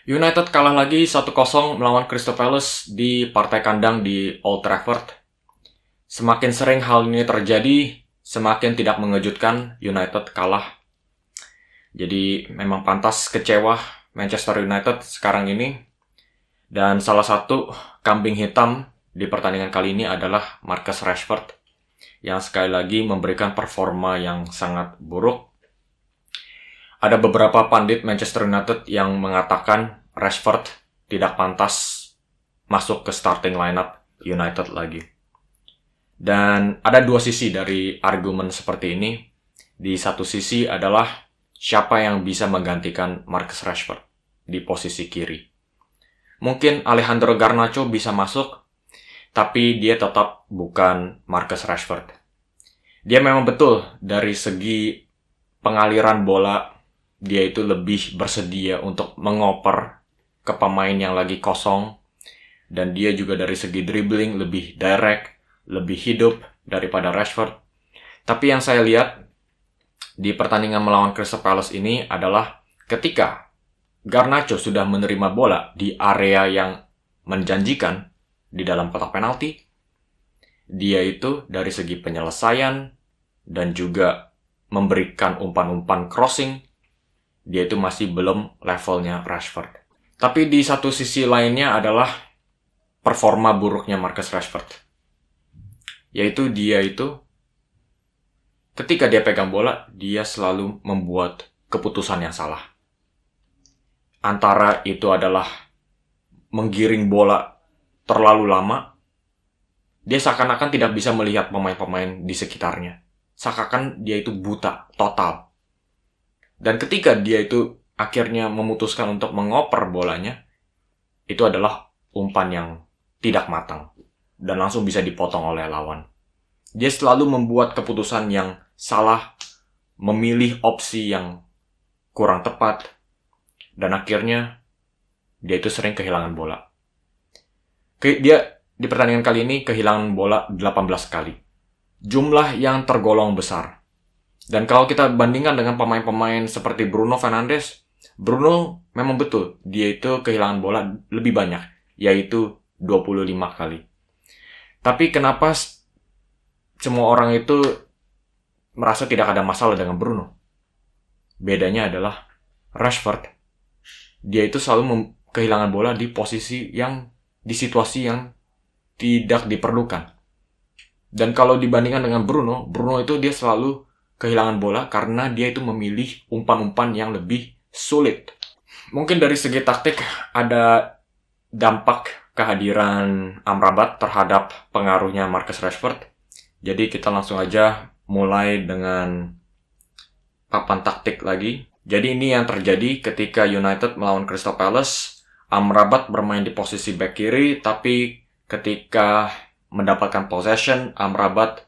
United kalah lagi 1-0 melawan Crystal Palace di partai kandang di Old Trafford. Semakin sering hal ini terjadi, semakin tidak mengejutkan United kalah. Jadi memang pantas kecewa Manchester United sekarang ini. Dan salah satu kambing hitam di pertandingan kali ini adalah Marcus Rashford yang sekali lagi memberikan performa yang sangat buruk. Ada beberapa pandit Manchester United yang mengatakan Rashford tidak pantas masuk ke starting lineup United lagi. Dan ada dua sisi dari argumen seperti ini. Di satu sisi adalah siapa yang bisa menggantikan Marcus Rashford di posisi kiri. Mungkin Alejandro Garnacho bisa masuk, tapi dia tetap bukan Marcus Rashford. Dia memang betul dari segi pengaliran bola, dia itu lebih bersedia untuk mengoper ke pemain yang lagi kosong. Dan dia juga dari segi dribbling lebih direct, lebih hidup daripada Rashford. Tapi yang saya lihat di pertandingan melawan Crystal Palace ini adalah ketika Garnacho sudah menerima bola di area yang menjanjikan di dalam kotak penalti, dia itu dari segi penyelesaian dan juga memberikan umpan-umpan crossing, dia itu masih belum levelnya Rashford. Tapi di satu sisi lainnya adalah performa buruknya Marcus Rashford. Yaitu dia itu ketika dia pegang bola, dia selalu membuat keputusan yang salah. Antara itu adalah menggiring bola terlalu lama, dia seakan-akan tidak bisa melihat pemain-pemain di sekitarnya. Seakan-akan dia itu buta, total. Dan ketika dia itu akhirnya memutuskan untuk mengoper bolanya, itu adalah umpan yang tidak matang dan langsung bisa dipotong oleh lawan. Dia selalu membuat keputusan yang salah, memilih opsi yang kurang tepat, dan akhirnya dia itu sering kehilangan bola. Dia di pertandingan kali ini kehilangan bola 18 kali. Jumlah yang tergolong besar. Dan kalau kita bandingkan dengan pemain-pemain seperti Bruno Fernandes, Bruno memang betul, dia itu kehilangan bola lebih banyak, yaitu 25 kali. Tapi kenapa semua orang itu merasa tidak ada masalah dengan Bruno? Bedanya adalah Rashford, dia itu selalu kehilangan bola di posisi yang, di situasi yang tidak diperlukan. Dan kalau dibandingkan dengan Bruno itu dia selalu kehilangan bola karena dia itu memilih umpan-umpan yang lebih sulit. Mungkin dari segi taktik ada dampak kehadiran Amrabat terhadap pengaruhnya Marcus Rashford. Jadi kita langsung aja mulai dengan papan taktik lagi. Jadi ini yang terjadi ketika United melawan Crystal Palace. Amrabat bermain di posisi back kiri, tapi ketika mendapatkan possession, Amrabat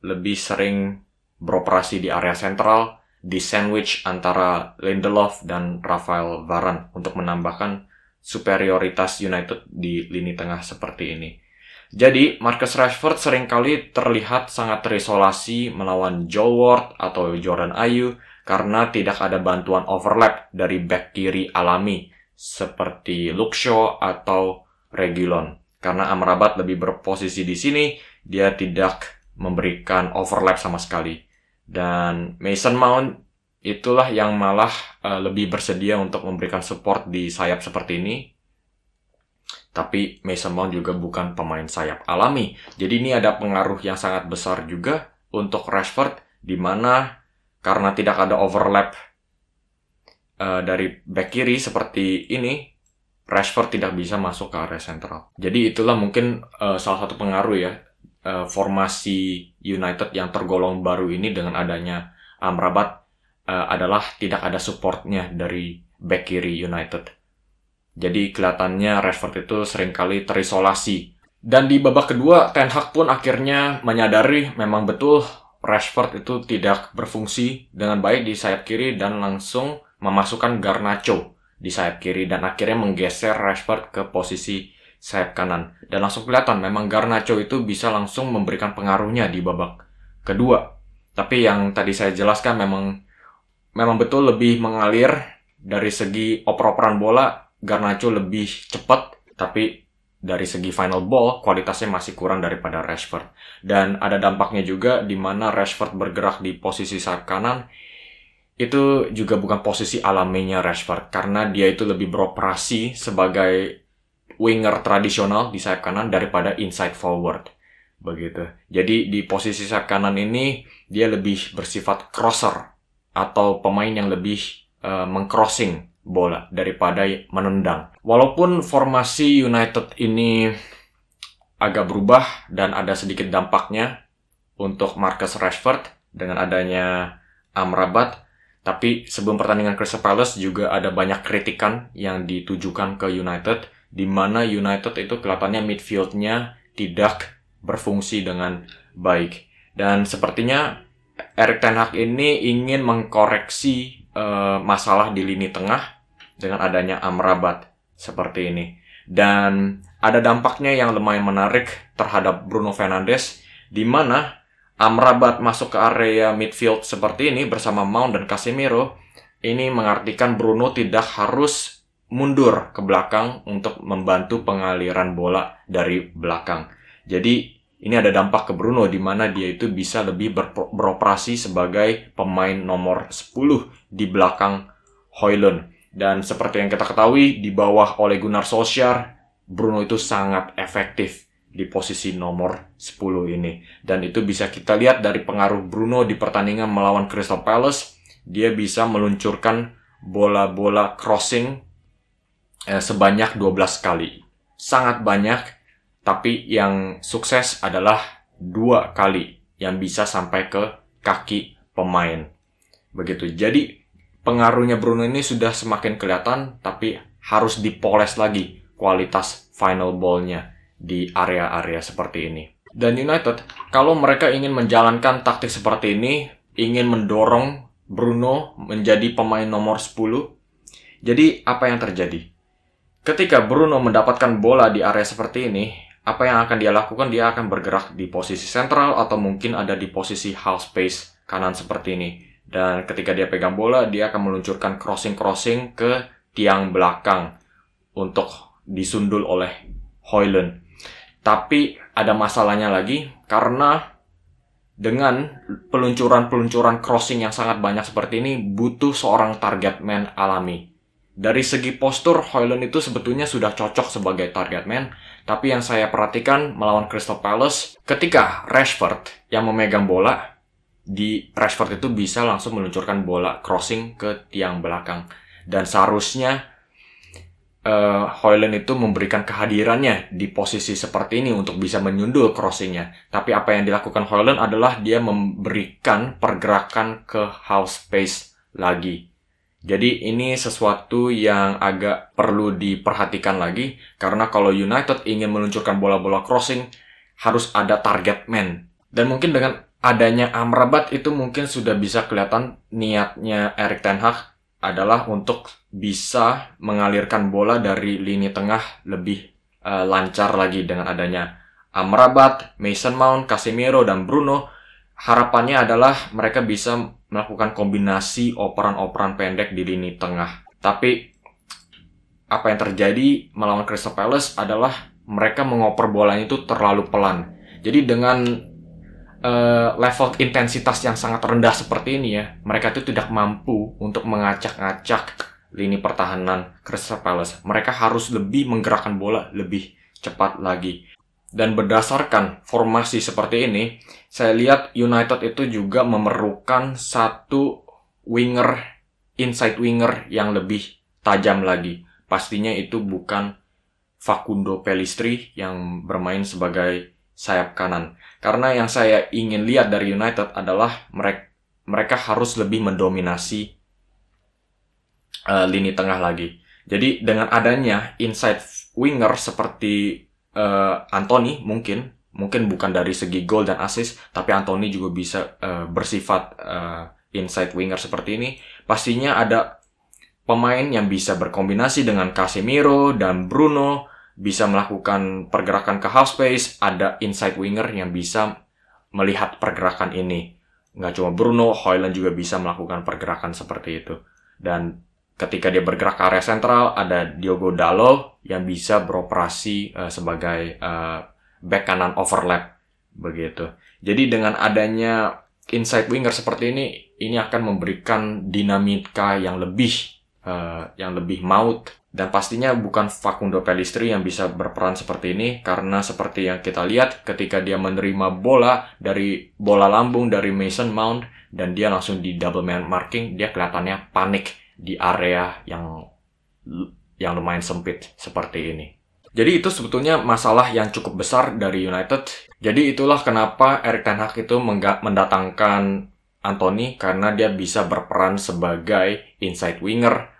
lebih sering beroperasi di area sentral, di sandwich antara Lindelof dan Rafael Varane untuk menambahkan superioritas United di lini tengah seperti ini. Jadi, Marcus Rashford seringkali terlihat sangat terisolasi melawan Joe Ward atau Jordan Ayew karena tidak ada bantuan overlap dari back kiri alami seperti Luke Shaw atau Reguilon. Karena Amrabat lebih berposisi di sini, dia tidak memberikan overlap sama sekali. Dan Mason Mount itulah yang malah lebih bersedia untuk memberikan support di sayap seperti ini. Tapi Mason Mount juga bukan pemain sayap alami. Jadi ini ada pengaruh yang sangat besar juga untuk Rashford, di mana karena tidak ada overlap dari back kiri seperti ini, Rashford tidak bisa masuk ke area sentral. Jadi itulah mungkin salah satu pengaruh ya, formasi United yang tergolong baru ini dengan adanya Amrabat adalah tidak ada supportnya dari back kiri United. Jadi kelihatannya Rashford itu seringkali terisolasi. Dan di babak kedua, Ten Hag pun akhirnya menyadari memang betul Rashford itu tidak berfungsi dengan baik di sayap kiri dan langsung memasukkan Garnacho di sayap kiri dan akhirnya menggeser Rashford ke posisi sayap kanan. Dan langsung kelihatan memang Garnacho itu bisa langsung memberikan pengaruhnya di babak kedua. Tapi yang tadi saya jelaskan memang betul lebih mengalir dari segi oper-operan bola. Garnacho lebih cepat, tapi dari segi final ball, kualitasnya masih kurang daripada Rashford. Dan ada dampaknya juga di mana Rashford bergerak di posisi sayap kanan, itu juga bukan posisi alaminya Rashford, karena dia itu lebih beroperasi sebagai winger tradisional di sayap kanan daripada inside forward. Begitu. Jadi di posisi sayap kanan ini dia lebih bersifat crosser atau pemain yang lebih mengcrossing bola daripada menendang. Walaupun formasi United ini agak berubah dan ada sedikit dampaknya untuk Marcus Rashford dengan adanya Amrabat, tapi sebelum pertandingan Crystal Palace juga ada banyak kritikan yang ditujukan ke United, di mana United itu kelihatannya midfieldnya tidak berfungsi dengan baik. Dan sepertinya Erik ten Hag ini ingin mengkoreksi masalah di lini tengah dengan adanya Amrabat seperti ini. Dan ada dampaknya yang lumayan menarik terhadap Bruno Fernandes, di mana Amrabat masuk ke area midfield seperti ini bersama Mount dan Casemiro. Ini mengartikan Bruno tidak harus mundur ke belakang untuk membantu pengaliran bola dari belakang. Jadi ini ada dampak ke Bruno di mana dia itu bisa lebih beroperasi sebagai pemain nomor 10 di belakang Højlund. Dan seperti yang kita ketahui, di bawah Ole Gunnar Solskjaer, Bruno itu sangat efektif di posisi nomor 10 ini. Dan itu bisa kita lihat dari pengaruh Bruno di pertandingan melawan Crystal Palace. Dia bisa meluncurkan bola-bola crossing sebanyak 12 kali. Sangat banyak, tapi yang sukses adalah 2 kali yang bisa sampai ke kaki pemain. Begitu. Jadi pengaruhnya Bruno ini sudah semakin kelihatan, tapi harus dipoles lagi kualitas final ball-nya di area-area seperti ini. Dan United, kalau mereka ingin menjalankan taktik seperti ini, ingin mendorong Bruno menjadi pemain nomor 10, jadi apa yang terjadi? Ketika Bruno mendapatkan bola di area seperti ini, apa yang akan dia lakukan? Dia akan bergerak di posisi sentral atau mungkin ada di posisi half space kanan seperti ini. Dan ketika dia pegang bola, dia akan meluncurkan crossing-crossing ke tiang belakang untuk disundul oleh Højlund. Tapi ada masalahnya lagi, karena dengan peluncuran-peluncuran crossing yang sangat banyak seperti ini, butuh seorang target man alami. Dari segi postur, Højlund itu sebetulnya sudah cocok sebagai target man, tapi yang saya perhatikan melawan Crystal Palace, ketika Rashford yang memegang bola, Rashford itu bisa langsung meluncurkan bola crossing ke tiang belakang. Dan seharusnya Højlund itu memberikan kehadirannya di posisi seperti ini untuk bisa menyundul crossingnya. Tapi apa yang dilakukan Højlund adalah dia memberikan pergerakan ke half space lagi. Jadi ini sesuatu yang agak perlu diperhatikan lagi, karena kalau United ingin meluncurkan bola-bola crossing, harus ada target man. Dan mungkin dengan adanya Amrabat itu mungkin sudah bisa kelihatan niatnya Erik ten Hag adalah untuk bisa mengalirkan bola dari lini tengah lebih lancar lagi dengan adanya Amrabat, Mason Mount, Casemiro, dan Bruno. Harapannya adalah mereka bisa melakukan kombinasi operan-operan pendek di lini tengah. Tapi apa yang terjadi melawan Crystal Palace adalah mereka mengoper bolanya itu terlalu pelan. Jadi dengan level intensitas yang sangat rendah seperti ini ya, mereka itu tidak mampu untuk mengacak-ngacak lini pertahanan Crystal Palace. Mereka harus lebih menggerakkan bola lebih cepat lagi. Dan berdasarkan formasi seperti ini, saya lihat United itu juga memerlukan satu winger, inside winger yang lebih tajam lagi. Pastinya itu bukan Facundo Pellistri yang bermain sebagai sayap kanan. Karena yang saya ingin lihat dari United adalah mereka harus lebih mendominasi lini tengah lagi. Jadi dengan adanya inside winger seperti Anthony, mungkin bukan dari segi gol dan assist, tapi Anthony juga bisa bersifat inside winger seperti ini. Pastinya ada pemain yang bisa berkombinasi dengan Casemiro dan Bruno, bisa melakukan pergerakan ke half space. Ada inside winger yang bisa melihat pergerakan ini. Nggak cuma Bruno, Højlund juga bisa melakukan pergerakan seperti itu. Dan ketika dia bergerak ke area sentral, ada Diogo Dalot yang bisa beroperasi sebagai back kanan overlap begitu. Jadi dengan adanya inside winger seperti ini akan memberikan dinamika yang lebih maut, dan pastinya bukan Facundo Pellistri yang bisa berperan seperti ini, karena seperti yang kita lihat ketika dia menerima bola lambung dari Mason Mount dan dia langsung di double man marking, dia kelihatannya panik di area yang lumayan sempit seperti ini. Jadi itu sebetulnya masalah yang cukup besar dari United. Jadi itulah kenapa Erik ten Hag itu mendatangkan Antony, karena dia bisa berperan sebagai inside winger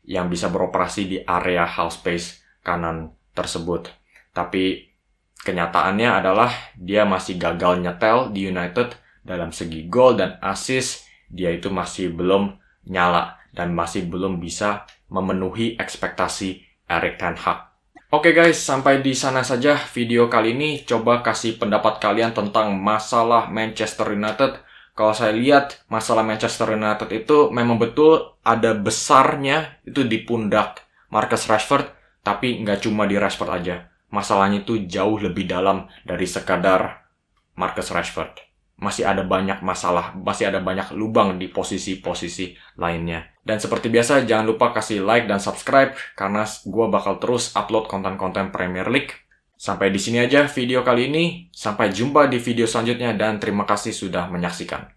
yang bisa beroperasi di area half space kanan tersebut. Tapi kenyataannya adalah dia masih gagal nyetel di United. Dalam segi gol dan assist, dia itu masih belum nyala dan masih belum bisa memenuhi ekspektasi Erik ten Hag. Oke guys, sampai di sana saja video kali ini. Coba kasih pendapat kalian tentang masalah Manchester United. Kalau saya lihat masalah Manchester United itu memang betul ada besarnya itu di pundak Marcus Rashford, tapi nggak cuma di Rashford aja. Masalahnya itu jauh lebih dalam dari sekadar Marcus Rashford. Masih ada banyak masalah, masih ada banyak lubang di posisi-posisi lainnya. Dan seperti biasa, jangan lupa kasih like dan subscribe, karena gue bakal terus upload konten-konten Premier League. Sampai di sini aja video kali ini. Sampai jumpa di video selanjutnya dan terima kasih sudah menyaksikan.